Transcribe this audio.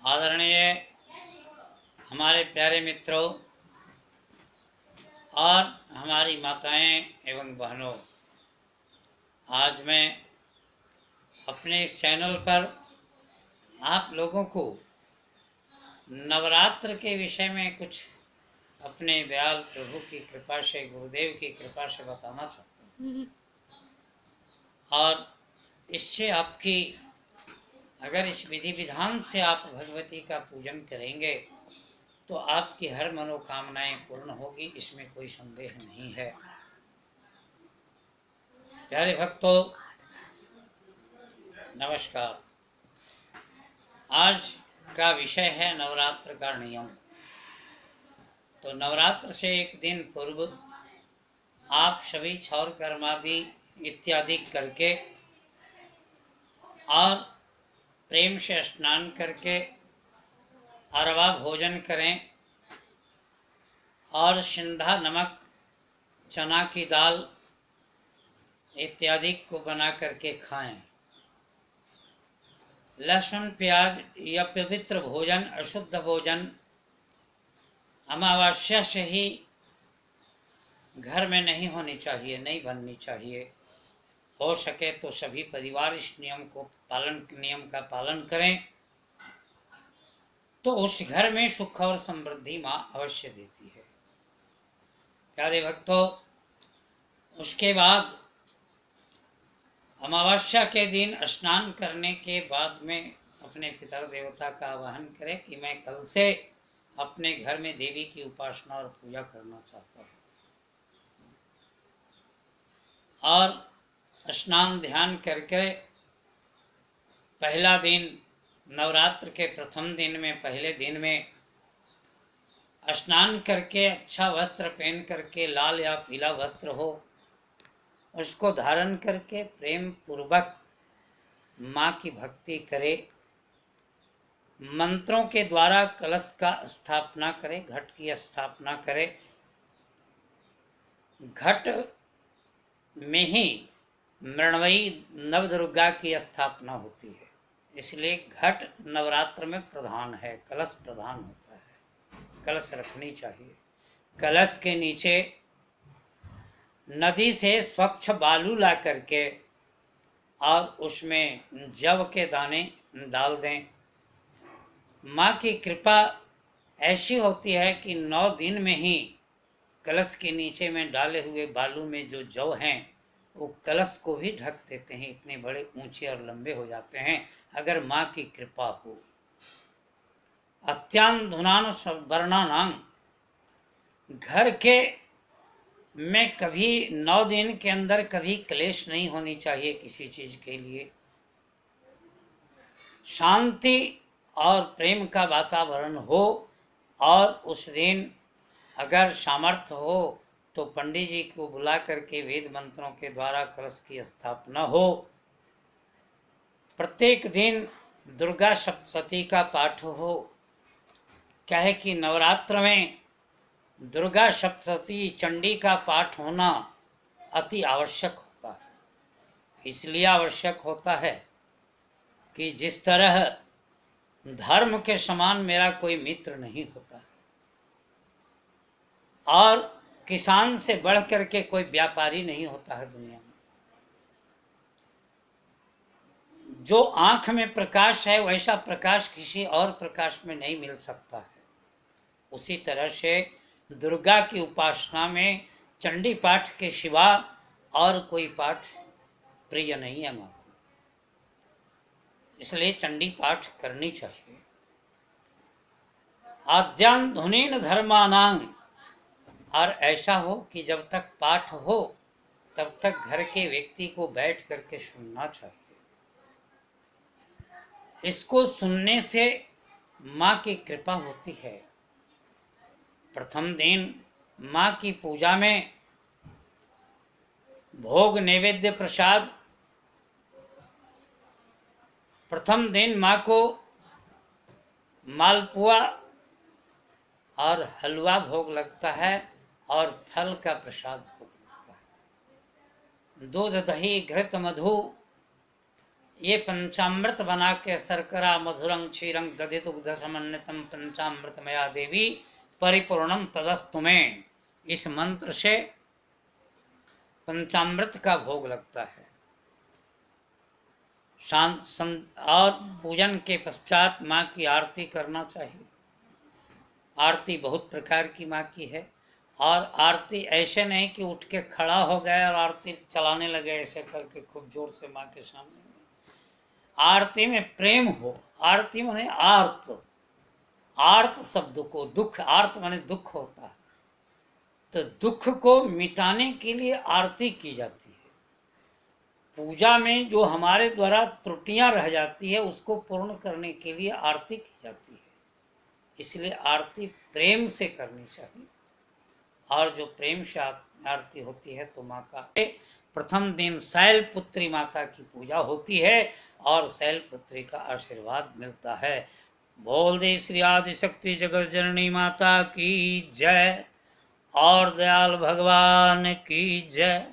आदरणीय हमारे प्यारे मित्रों और हमारी माताएं एवं बहनों, आज मैं अपने इस चैनल पर आप लोगों को नवरात्र के विषय में कुछ अपने दयाल प्रभु की कृपा से, गुरुदेव की कृपा से बताना चाहता हूँ। और इससे आपकी, अगर इस विधि विधान से आप भगवती का पूजन करेंगे तो आपकी हर मनोकामनाएं पूर्ण होगी, इसमें कोई संदेह नहीं है। प्यारे भक्तों, नमस्कार। आज का विषय है नवरात्र का नियम। तो नवरात्र से एक दिन पूर्व आप सभी छौर कर्मादि इत्यादि करके और प्रेम से स्नान करके अरवा भोजन करें और सिंधा नमक, चना की दाल इत्यादि को बना करके खाएं। लहसुन प्याज या पवित्र भोजन, अशुद्ध भोजन अमावस्या से ही घर में नहीं होनी चाहिए, नहीं बननी चाहिए। हो सके तो सभी परिवार इस नियम का पालन करें तो उस घर में सुख और समृद्धि माँ अवश्य देती है। प्यारे भक्तों, उसके बाद अमावस्या के दिन स्नान करने के बाद में अपने पितर देवता का आवाहन करें कि मैं कल से अपने घर में देवी की उपासना और पूजा करना चाहता हूँ। और स्नान ध्यान करके पहला दिन, नवरात्र के प्रथम दिन में, पहले दिन में स्नान करके अच्छा वस्त्र पहन करके, लाल या पीला वस्त्र हो, उसको धारण करके प्रेम पूर्वक माँ की भक्ति करे। मंत्रों के द्वारा कलश का स्थापना करे, घट की स्थापना करे। घट में ही मृण्मयी नवदुर्गा की स्थापना होती है, इसलिए घट नवरात्र में प्रधान है, कलश प्रधान होता है, कलश रखनी चाहिए। कलश के नीचे नदी से स्वच्छ बालू ला करके और उसमें जव के दाने डाल दें। माँ की कृपा ऐसी होती है कि 9 दिन में ही कलश के नीचे में डाले हुए बालू में जो जव हैं वो कलश को भी ढक देते हैं, इतने बड़े ऊंचे और लंबे हो जाते हैं अगर माँ की कृपा हो। अत्यान्धुनान वर्णानां, घर के में कभी 9 दिन के अंदर कभी क्लेश नहीं होनी चाहिए किसी चीज के लिए। शांति और प्रेम का वातावरण हो और उस दिन अगर सामर्थ्य हो तो पंडित जी को बुला करके वेद मंत्रों के द्वारा कलश की स्थापना हो। प्रत्येक दिन दुर्गा सप्तशती का पाठ हो। क्या है कि नवरात्र में दुर्गा सप्तशती चंडी का पाठ होना अति आवश्यक होता है। इसलिए आवश्यक होता है कि जिस तरह धर्म के समान मेरा कोई मित्र नहीं होता और किसान से बढ़ करके कोई व्यापारी नहीं होता है दुनिया में। जो आंख में प्रकाश है वैसा प्रकाश किसी और प्रकाश में नहीं मिल सकता है। उसी तरह से दुर्गा की उपासना में चंडी पाठ के सिवा और कोई पाठ प्रिय नहीं है माँ को, इसलिए चंडी पाठ करनी चाहिए। आद्यान्धुनेन धर्मानां, और ऐसा हो कि जब तक पाठ हो तब तक घर के व्यक्ति को बैठ करके सुनना चाहिए। इसको सुनने से माँ की कृपा होती है। प्रथम दिन माँ की पूजा में भोग नैवेद्य प्रसाद, प्रथम दिन माँ को मालपुआ और हलवा भोग लगता है और फल का प्रसाद भोग लगता है। दूध, दही, घृत, मधु ये पंचामृत बना के शर्करा मधुरं क्षीरं दधि दुग्ध समन्वितम पंचामृत मया देवी परिपूर्णम तदस्तु में, इस मंत्र से पंचामृत का भोग लगता है। और पूजन के पश्चात माँ की आरती करना चाहिए। आरती बहुत प्रकार की माँ की है, और आरती ऐसे नहीं कि उठ के खड़ा हो गए और आरती चलाने लगे ऐसे करके खूब जोर से माँ के सामने। आरती में प्रेम हो। आरती माने आर्त, आर्त शब्द को, दुख, आर्त माने दुख होता है, तो दुख को मिटाने के लिए आरती की जाती है। पूजा में जो हमारे द्वारा त्रुटियां रह जाती है उसको पूर्ण करने के लिए आरती की जाती है। इसलिए आरती प्रेम से करनी चाहिए, और जो प्रेम से आरती होती है तो माँ का प्रथम दिन शैलपुत्री माता की पूजा होती है और शैलपुत्री का आशीर्वाद मिलता है। बोल दे श्री आदिशक्ति जगत जननी माता की जय और दयाल भगवान की जय।